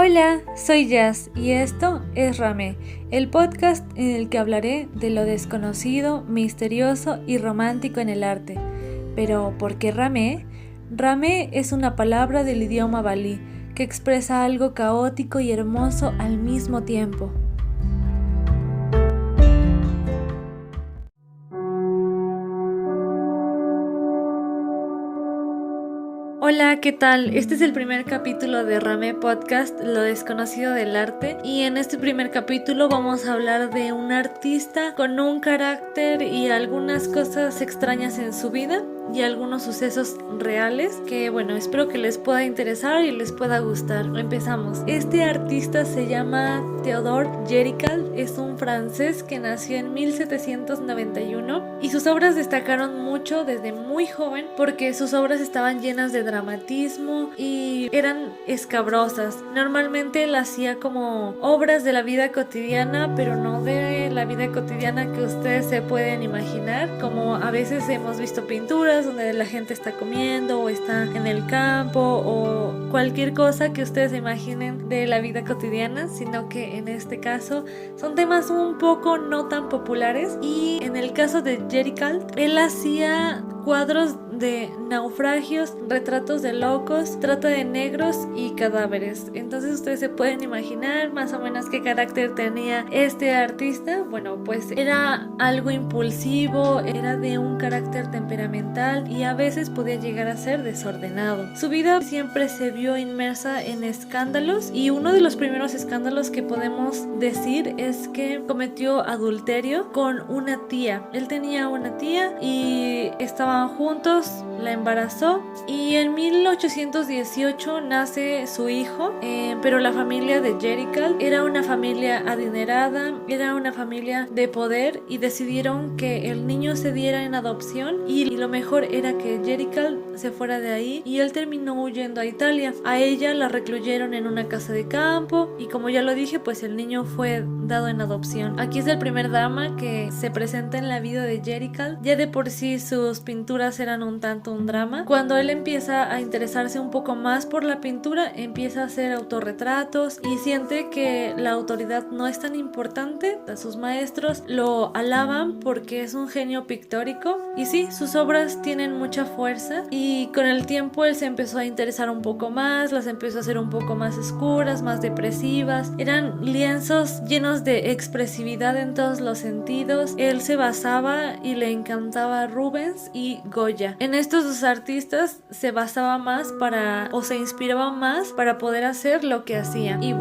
Hola, soy Jazz y esto es Ramé, el podcast en el que hablaré de lo desconocido, misterioso y romántico en el arte. Pero, ¿por qué Ramé? Ramé es una palabra del idioma balí que expresa algo caótico y hermoso al mismo tiempo. Hola, ¿qué tal? Este es el primer capítulo de Ramé Podcast, lo desconocido del arte, y en este primer capítulo vamos a hablar de un artista con un carácter y algunas cosas extrañas en su vida y algunos sucesos reales que, espero que les pueda interesar y les pueda gustar. Empezamos. Este artista se llama Théodore Géricault, es un francés que nació en 1791 y sus obras destacaron mucho desde muy joven porque sus obras estaban llenas de dramatismo y eran escabrosas. Normalmente él hacía como obras de la vida cotidiana, pero no de la vida cotidiana que ustedes se pueden imaginar, como a veces hemos visto pinturas donde la gente está comiendo o está en el campo o cualquier cosa que ustedes se imaginen de la vida cotidiana, sino que en este caso son temas un poco no tan populares. Y en el caso de Géricault, él hacía cuadros de naufragios, retratos de locos, trata de negros y cadáveres. Entonces ustedes se pueden imaginar más o menos qué carácter tenía este artista. Pues era algo impulsivo, era de un carácter temperamental y a veces podía llegar a ser desordenado. Su vida siempre se vio inmersa en escándalos y uno de los primeros escándalos que podemos decir es que cometió adulterio con una tía. Él tenía una tía y estaban juntos, la embarazó y en 1818 nace su hijo, pero la familia de Géricault era una familia adinerada, era una familia de poder y decidieron que el niño se diera en adopción y lo mejor era que Géricault se fuera de ahí y él terminó huyendo a Italia. A ella la recluyeron en una casa de campo y como ya lo dije, pues el niño fue dado en adopción. Aquí es el primer drama que se presenta en la vida de Géricault. Ya de por sí sus pinturas eran un tanto un drama. Cuando él empieza a interesarse un poco más por la pintura, empieza a hacer autorretratos y siente que la autoridad no es tan importante. Sus maestros lo alaban porque es un genio pictórico y sí, sus obras tienen mucha fuerza y con el tiempo él se empezó a interesar un poco más, las empezó a hacer un poco más oscuras, más depresivas. Eran lienzos llenos de expresividad en todos los sentidos. Él se basaba y le encantaba Rubens y Goya. En estos dos artistas se basaba más se inspiraba más para poder hacer lo que hacía. Y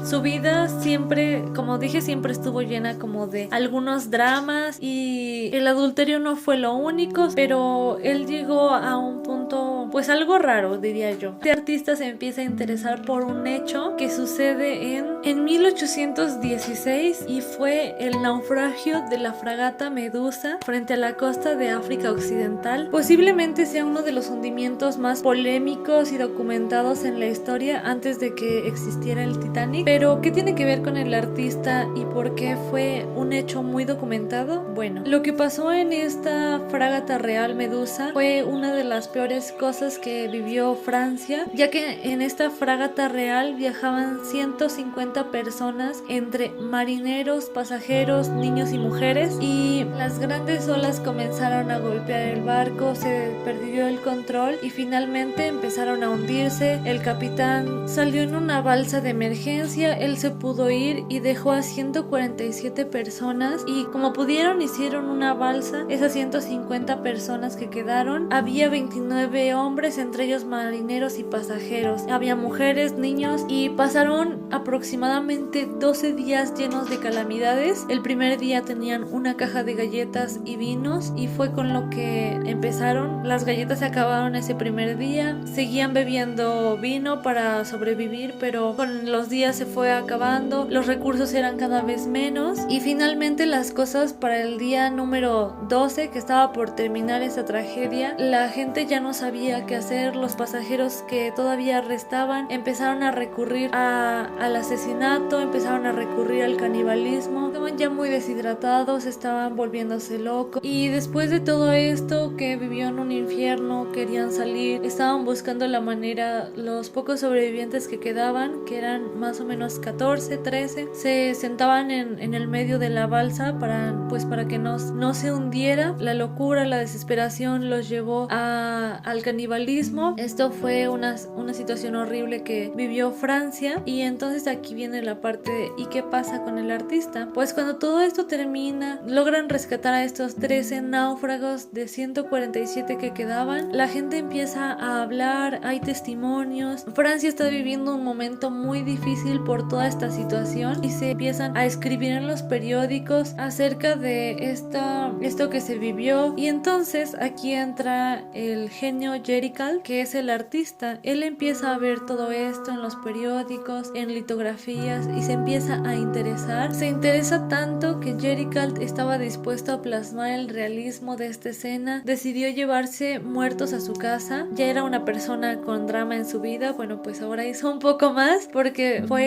su vida siempre, como dije, siempre estuvo llena como de algunos dramas y el adulterio no fue lo único, pero él llegó a un punto, pues algo raro, diría yo. Este artista se empieza a interesar por un hecho que sucede en 1816 y fue el naufragio de la fragata Medusa frente a la costa de África Occidental. Posiblemente sea uno de los hundimientos más polémicos y documentados en la historia antes de que existiera el Titanic. Pero ¿qué tiene que ver con el artista y por qué fue un hecho muy documentado? Bueno, lo que pasó en esta fragata real Medusa fue una de las peores cosas que vivió Francia, ya que en esta fragata real viajaban 150 personas entre marineros, pasajeros, niños y mujeres, y las grandes olas comenzaron a golpear el barco, se perdió el control y finalmente empezaron a hundirse. El capitán salió en una balsa de emergencia, él se pudo ir y dejó a 147 personas y como pudieron hicieron una balsa. Esas 150 personas que quedaron, había 29 hombres, entre ellos marineros y pasajeros, había mujeres, niños, y pasaron aproximadamente 12 días llenos de calamidades. El primer día tenían una caja de galletas y vinos y fue con lo que empezaron. Las galletas se acabaron ese primer día, seguían bebiendo vino para sobrevivir, pero con los días se fue acabando, los recursos eran cada vez menos y finalmente las cosas para el día número 12 que estaba por terminar esta tragedia, la gente ya no sabía qué hacer. Los pasajeros que todavía restaban empezaron a recurrir al asesinato, empezaron a recurrir al canibalismo, estaban ya muy deshidratados, estaban volviéndose locos y después de todo esto que vivió en un infierno, querían salir, estaban buscando la manera. Los pocos sobrevivientes que quedaban, que eran más o menos 14, 13, se sentaban en el medio de la balsa para que no se hundiera. La locura, la desesperación los llevó al canibalismo. Esto fue una situación horrible que vivió Francia. Y entonces aquí viene la parte de ¿y qué pasa con el artista? Pues cuando todo esto termina, logran rescatar a estos 13 náufragos de 147 que quedaban. La gente empieza a hablar, hay testimonios. Francia está viviendo un momento muy difícil por toda esta situación y se empiezan a escribir en los periódicos acerca de esto que se vivió. Y entonces aquí entra el genio Géricault, que es el artista. Él empieza a ver todo esto en los periódicos, en litografías, y se empieza a interesar. Se interesa tanto que Géricault estaba dispuesto a plasmar el realismo de esta escena. Decidió llevarse muertos a su casa. Ya era una persona con drama en su vida. Bueno, pues ahora hizo un poco más porque fue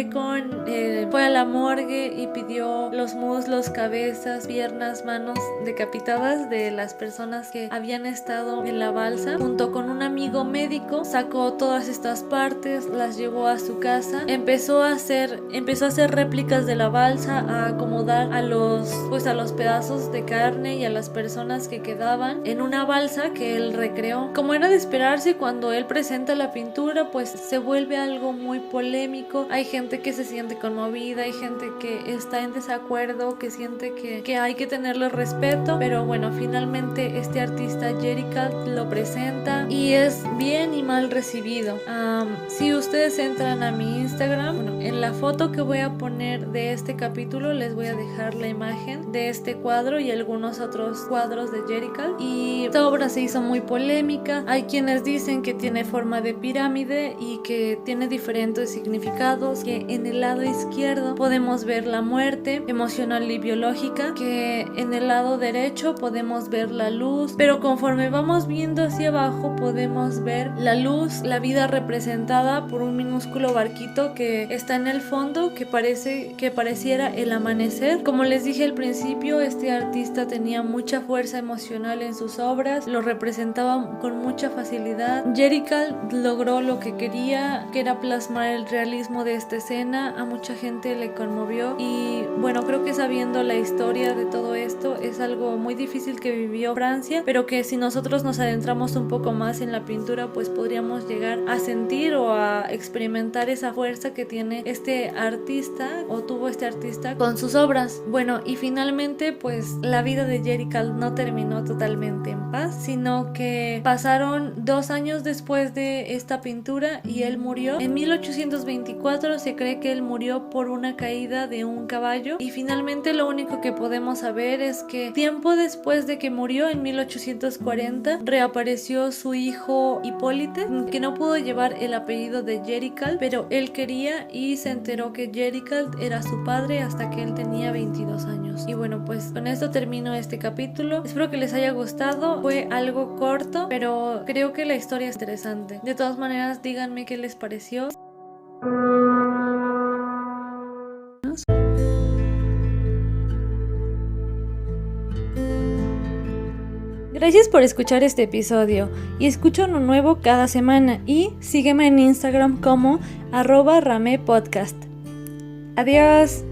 a la morgue y pidió los muslos, cabezas, piernas, manos decapitadas de las personas que habían estado en la balsa. Junto con un amigo médico sacó todas estas partes, las llevó a su casa, empezó a hacer réplicas de la balsa, a acomodar a los pedazos de carne y a las personas que quedaban en una balsa que él recreó. Como era de esperarse, cuando él presenta la pintura, pues se vuelve algo muy polémico. Hay gente que se siente conmovida, hay gente que está en desacuerdo, que siente que hay que tenerle respeto, pero bueno, finalmente este artista Géricault lo presenta y es bien y mal recibido. Si ustedes entran a mi Instagram, bueno, en la foto que voy a poner de este capítulo les voy a dejar la imagen de este cuadro y algunos otros cuadros de Géricault. Y esta obra se hizo muy polémica. Hay quienes dicen que tiene forma de pirámide y que tiene diferentes significados, que en el lado izquierdo podemos ver la muerte emocional y biológica, que en el lado derecho podemos ver la luz, pero conforme vamos viendo hacia abajo podemos ver la luz, la vida representada por un minúsculo barquito que está en el fondo, que pareciera el amanecer. Como les dije al principio, este artista tenía mucha fuerza emocional en sus obras, lo representaba con mucha facilidad. Géricault logró lo que quería, que era plasmar el realismo de esta escena. A mucha gente le conmovió y bueno, creo que sabiendo la historia de todo esto es algo muy difícil que vivió Francia, pero que si nosotros nos adentramos un poco más en la pintura, pues podríamos llegar a sentir o a experimentar esa fuerza que tiene este artista o tuvo este artista con sus obras. Bueno, y finalmente pues la vida de Géricault no terminó totalmente en paz, sino que pasaron 2 años después de esta pintura y él murió. En 1824 se cree que él murió por una caída de un caballo y finalmente lo único que podemos saber es que tiempo después de que murió, en 1840, reapareció su hijo Hipólite, que no pudo llevar el apellido de Géricault, pero él quería y se enteró que Géricault era su padre hasta que él tenía 22 años. Y bueno, pues con esto termino este capítulo. Espero que les haya gustado. Fue algo corto, pero creo que la historia es interesante. De todas maneras, díganme qué les pareció. Gracias por escuchar este episodio y escucho uno nuevo cada semana y sígueme en Instagram como @ramepodcast. Adiós.